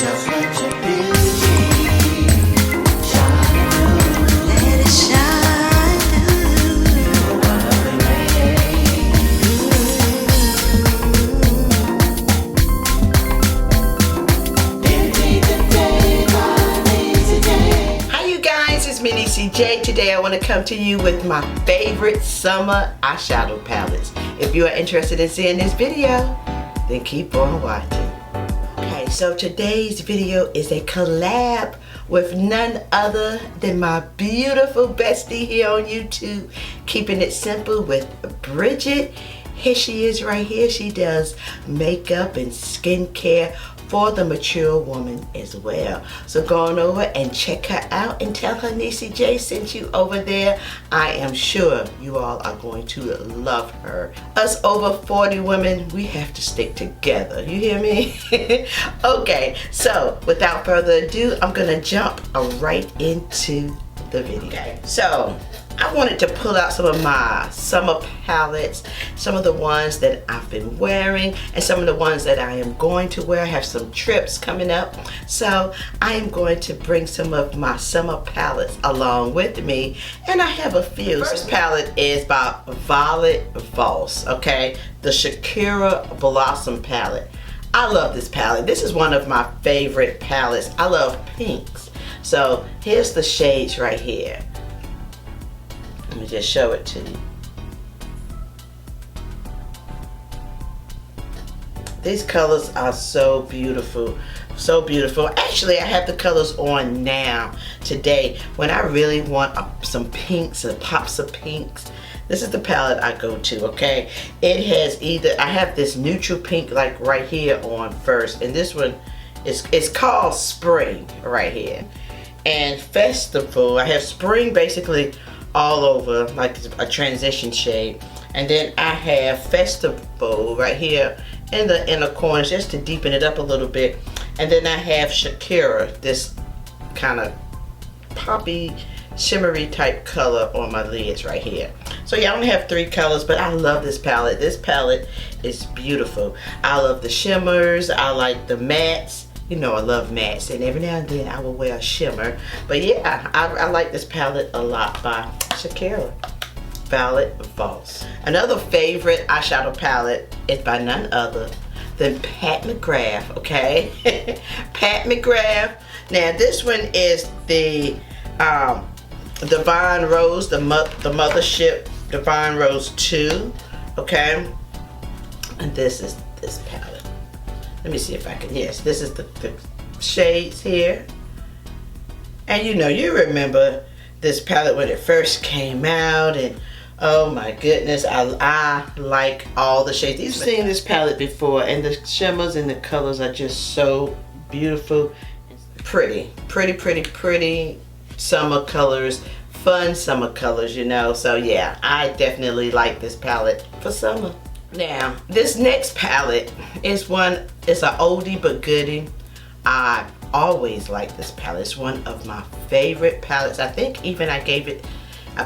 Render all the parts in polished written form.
Just let your beauty shine through. Let it shine through. You're one of the Hi you guys, it's me NeeCJae. Today I want to come to you with my favorite summer eyeshadow palettes. If you are interested in seeing this video, then keep on watching. Okay, so today's video is a collab with none other than my beautiful bestie here on YouTube, Keeping It Simple with Bridget. Here she is right here. She does makeup and skincare for the mature woman as well. So go on over and check her out and tell her NeeCJae sent you over there. I am sure you all are going to love her. Us over 40 women, we have to stick together. You hear me? Okay, so without further ado, I'm gonna jump right into the video. Okay, so I wanted to pull out some of my summer palettes, some of the ones that I've been wearing, and some of the ones that I am going to wear. I have some trips coming up, so I am going to bring some of my summer palettes along with me, and I have a few. First palette is by Violet Voss, okay? The Shakira Blossom palette. I love this palette. This is one of my favorite palettes. I love pinks. So here's the shades right here. Let me just show it to you. These colors are so beautiful. So beautiful. Actually, I have the colors on now today when I really want some pinks and pops of pinks. This is the palette I go to, okay? It has either, I have this neutral pink like right here on first, and this one is called Spring right here. And Festival, I have Spring basically all over, like a transition shade, and then I have Festival right here in the inner corners just to deepen it up a little bit, and then I have Shakira, this kind of poppy shimmery type color on my lids right here. So yeah, I only have 3 colors, but I love this palette. This palette is beautiful. I love the shimmers, I like the mattes. You know I love mattes, and every now and then I will wear a shimmer. But yeah, I like this palette a lot by Shakira, Violet Voss. Another favorite eyeshadow palette is by none other than Pat McGrath, okay? Pat McGrath. Now this one is the Divine Rose, the Mothership Divine Rose 2, okay? And this is this palette. Let me see if I can, yes, this is the shades here. And you know, you remember this palette when it first came out, and oh my goodness, I like all the shades. You've seen this palette before, and the shimmers and the colors are just so beautiful. Pretty summer colors, fun summer colors, you know. So yeah, I definitely like this palette for summer. Now, this next palette is an oldie but goodie. I always like this palette. It's one of my favorite palettes. I think even I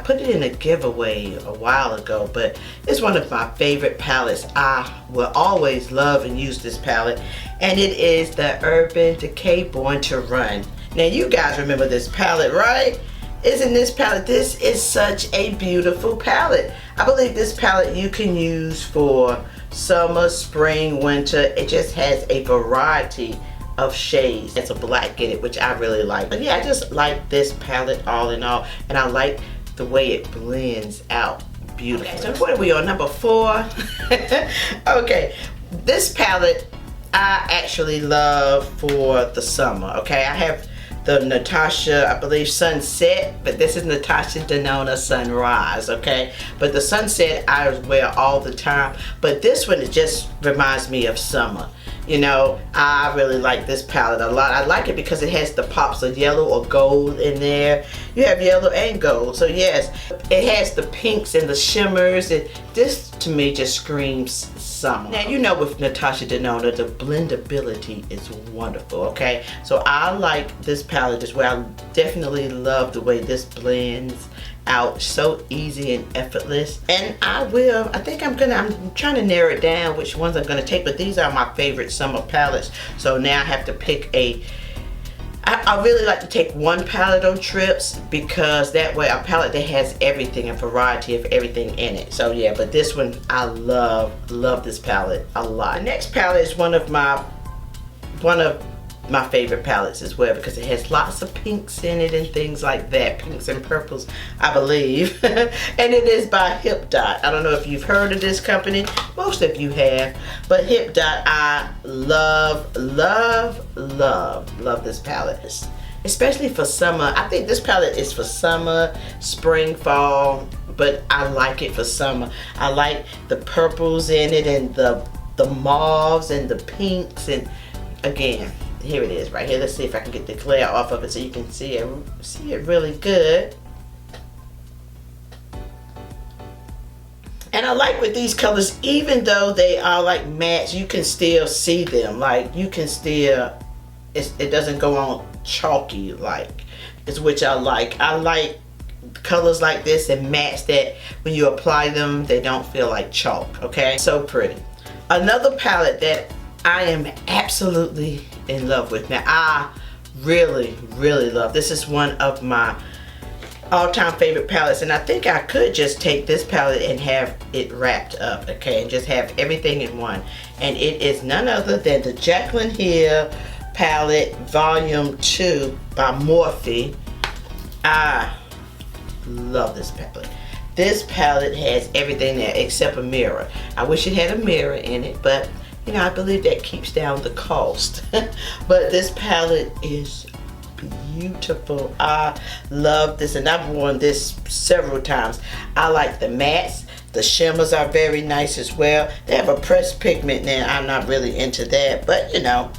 put it in a giveaway a while ago, but it's one of my favorite palettes. I will always love and use this palette, and it is the Urban Decay Born to Run. Now, you guys remember this palette, right? Isn't this palette, this is such a beautiful palette. I believe this palette you can use for summer, spring, winter. It just has a variety of shades. It's a black in it, which I really like. But yeah, I just like this palette all in all, and I like the way it blends out beautifully. Okay, so what are we on, number 4? Okay, this palette I actually love for the summer, okay? I have the Natasha, I believe, Sunset, but this is Natasha Denona Sunrise, okay? But the Sunset I wear all the time, but this one, it just reminds me of summer. You know, I really like this palette a lot. I like it because it has the pops of yellow or gold in there. You have yellow and gold, so yes, it has the pinks and the shimmers, and this to me just screams summer. Now, you know, with Natasha Denona, the blendability is wonderful, okay? So I like this palette as well. I definitely love the way this blends out, so easy and effortless. And I'm trying to narrow it down which ones I'm gonna take, but these are my favorite summer palettes. So now I have to pick I really like to take one palette on trips, because that way a palette that has everything, a variety of everything in it. So yeah, but this one I love this palette a lot. The next palette is one of my favorite palettes as well, because it has lots of pinks in it and things like that, pinks and purples, I believe. And it is by Hipdot. I don't know if you've heard of this company. Most of you have, but Hipdot, I love this palette, especially for summer. I think this palette is for summer, spring, fall, but I like it for summer. I like the purples in it and the mauves and the pinks, and again, here it is right here. Let's see if I can get the glare off of it so you can see it really good. And I like with these colors, even though they are like mattes, you can still see them. Like you can still, it doesn't go on chalky like, is which I like. I like colors like this and mattes that when you apply them, they don't feel like chalk, okay? So pretty. Another palette that I am absolutely in love with. Now, I really love. This is one of my all-time favorite palettes, and I think I could just take this palette and have it wrapped up, okay, and just have everything in one. And it is none other than the Jaclyn Hill palette Volume 2 by Morphe. I love this palette. This palette has everything there except a mirror. I wish it had a mirror in it, but you know, I believe that keeps down the cost. But this palette is beautiful. I love this, and I've worn this several times. I like the mattes. The shimmers are very nice as well. They have a pressed pigment now. I'm not really into that, but you know,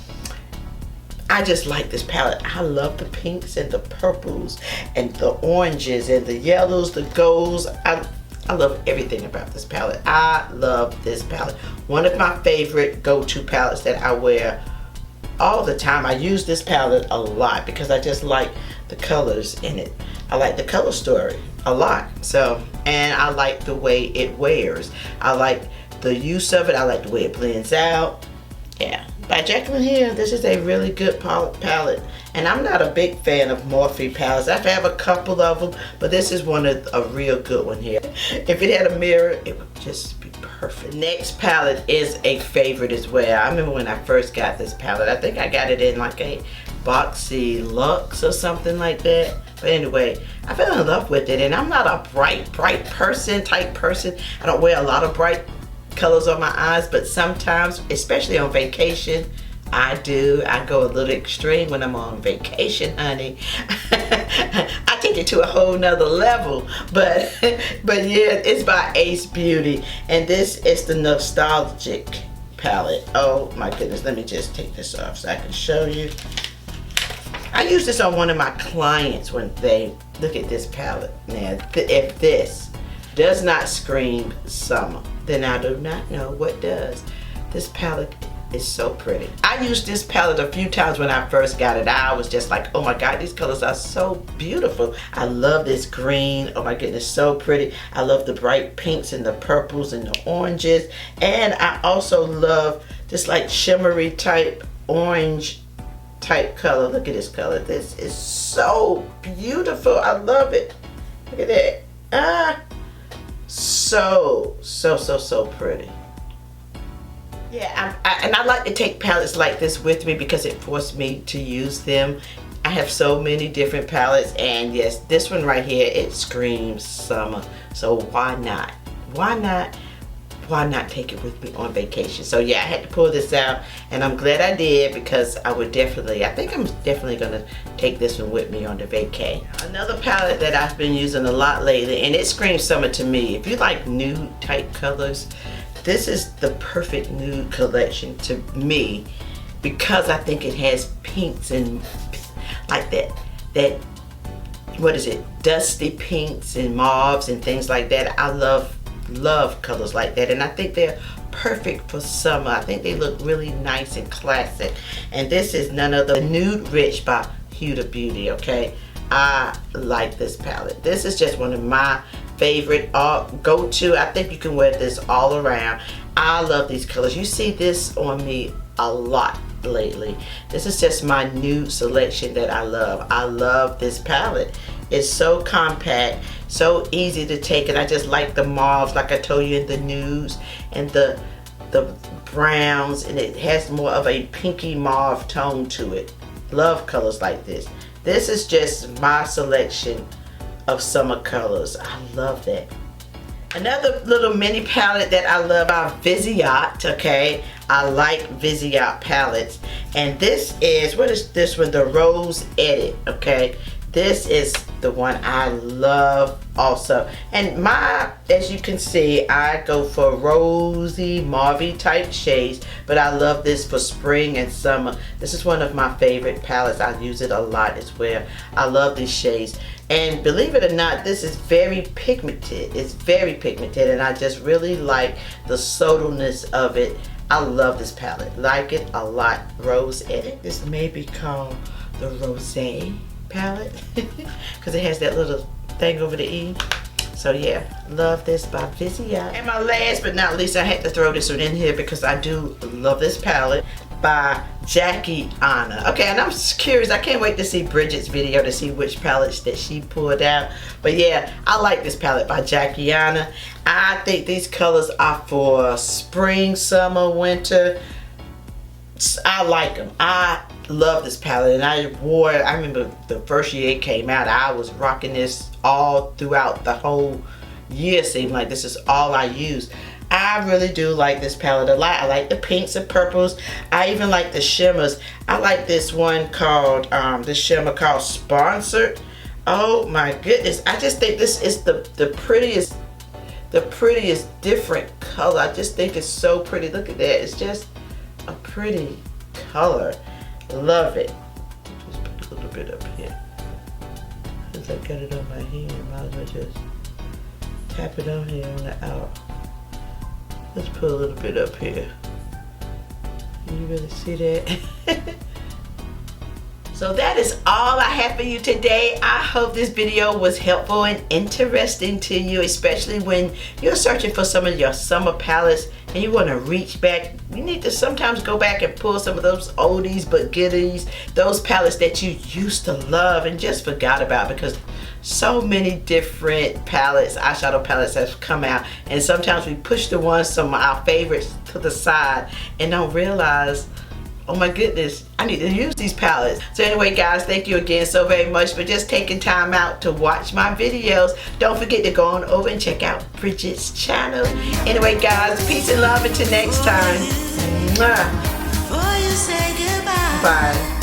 I just like this palette. I love the pinks and the purples and the oranges and the yellows, the golds. I love everything about this palette. I love this palette. One of my favorite go-to palettes that I wear all the time. I use this palette a lot because I just like the colors in it. I like the color story a lot. So, and I like the way it wears. I like the use of it. I like the way it blends out. Yeah. By Jaclyn Hill, this is a really good palette. And I'm not a big fan of Morphe palettes. I have a couple of them, but this is a real good one here. If it had a mirror, it would just be perfect. Next palette is a favorite as well. I remember when I first got this palette. I think I got it in like a boxy luxe or something like that. But anyway, I fell in love with it, and I'm not a bright type person. I don't wear a lot of bright colors on my eyes, but sometimes, especially on vacation, I do. I go a little extreme when I'm on vacation, honey. I take it to a whole nother level. But yeah, it's by Ace Beauty, and this is the Nostalgic palette. Oh my goodness, let me just take this off so I can show you. I use this on one of my clients when they look at this palette. Now, if this does not scream summer, then I do not know what does. This palette is so pretty. I used this palette a few times when I first got it. I was just like, oh my God, these colors are so beautiful. I love this green. Oh my goodness, so pretty. I love the bright pinks and the purples and the oranges. And I also love this like shimmery type orange type color. Look at this color. This is so beautiful. I love it. Look at that. So pretty. Yeah, and I like to take palettes like this with me because it forced me to use them. I have so many different palettes, and yes, this one right here, it screams summer. So why not? Why not take it with me on vacation? So yeah, I had to pull this out, and I'm glad I did because I think I'm definitely gonna take this one with me on the vacay. Another palette that I've been using a lot lately, and it screams summer to me. If you like nude type colors, this is the perfect nude collection to me because I think it has pinks and like that what is it, dusty pinks and mauves and things like that. I love colors like that, and I think they're perfect for summer. I think they look really nice and classic. And this is none other than Nude Rich by Huda Beauty, okay? I like this palette. This is just one of my favorite go-to. I think you can wear this all around. I love these colors. You see this on me a lot lately. This is just my new selection that I love. I love this palette. It's so compact, so easy to take, and I just like the mauves, like I told you, in the nudes and the browns, and it has more of a pinky mauve tone to it. Love colors like this. This is just my selection of summer colors. I love that. Another little mini palette that I love by Viseart, okay? I like Viseart palettes. And this is, what is this one? The Rose Edit, okay? This is the one I love also. And my, as you can see, I go for rosy, mauve type shades, but I love this for spring and summer. This is one of my favorite palettes. I use it a lot as well. I love these shades. And believe it or not, this is very pigmented. It's very pigmented, and I just really like the subtleness of it. I love this palette. Like it a lot. Rose Edit. This may be called the Rosé palette because it has that little thing over the E. So yeah, love this by Viseart. And my last but not least, I had to throw this one in here because I do love this palette by Jacky Anna. Okay, and I'm curious, I can't wait to see Bridget's video to see which palettes that she pulled out. But yeah, I like this palette by Jacky Anna. I think these colors are for spring, summer, winter. I like them. I love this palette, and I wore it. I remember the first year it came out, I was rocking this all throughout the whole year. Seemed like this is all I used. I really do like this palette a lot. I like the pinks and purples. I even like the shimmers. I like this one called this shimmer called Sponsored. Oh my goodness, I just think this is the prettiest different color. I just think it's so pretty. Look at that. It's just a pretty color. Love it. Just put a little bit up here. Since I got it on my hand, might as well just tap it on here on the out. Let's put a little bit up here. Can you really see that? So that is all I have for you today. I hope this video was helpful and interesting to you, especially when you're searching for some of your summer palettes and you want to reach back. You need to sometimes go back and pull some of those oldies but goodies, those palettes that you used to love and just forgot about, because so many different palettes, eyeshadow palettes have come out, and sometimes we push the ones, some of our favorites, to the side and don't realize, oh my goodness, I need to use these palettes. So anyway guys, thank you again so very much for just taking time out to watch my videos. Don't forget to go on over and check out Bridget's channel. Anyway guys, peace and love until next time. Mwah. Before you say goodbye. Bye.